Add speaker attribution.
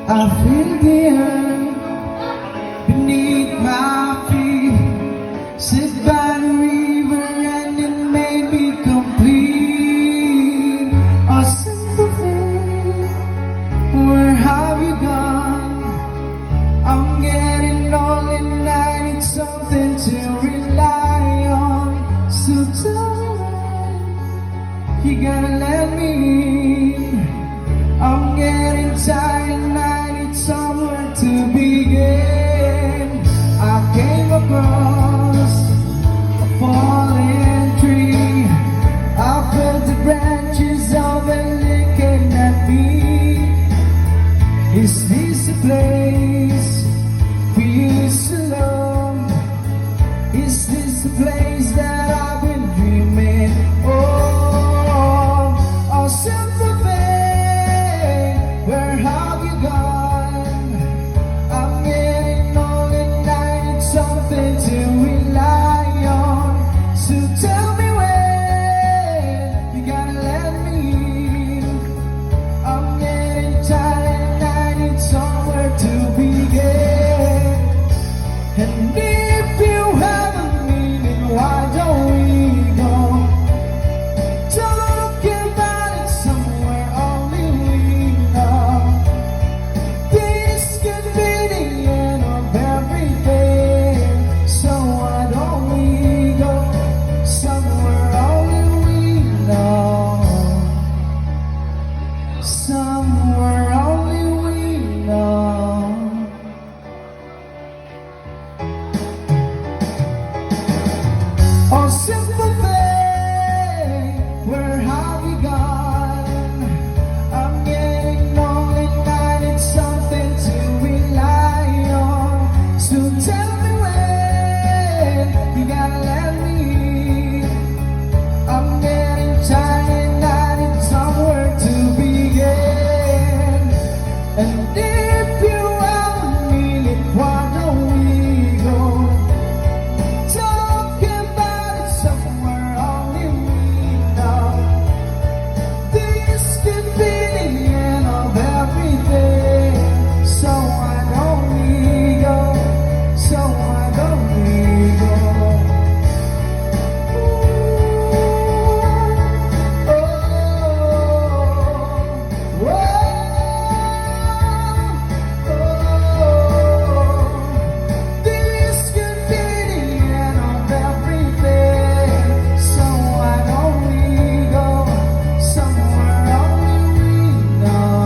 Speaker 1: I feel the earth beneath my feet. Sit by the river and it made me complete. A simple thing, where have you gone? I'm getting old and I need something to rely on. So tell me when you gotta let me in. I'm getting tired and I need somewhere to begin. I came across a fallen tree. I felt the branches of it licking at me. Is this a place we used to love? Is this the place that I've been dreaming? Oh, a simple thing, where have you gone? I'm getting old and I need something to rely on. So tell me when you gotta let me in. I'm getting tired and I need somewhere to begin. And if you have a meaning, why don't we go? Talking about it somewhere only we know. This could be the end of everything. So why don't we go somewhere only we know? Somewhere only we know. Oh, simple thing, where have you gone? I'm getting old and I need something to rely on. So tell me when you gotta let me in. I'm getting tired and I need somewhere to begin. And if you ever need it, why don't we go? Talking about it somewhere only we know. This could be the end of everything. So why don't we go? So why don't we go? This could be the end of everything. So why don't we go somewhere only we know?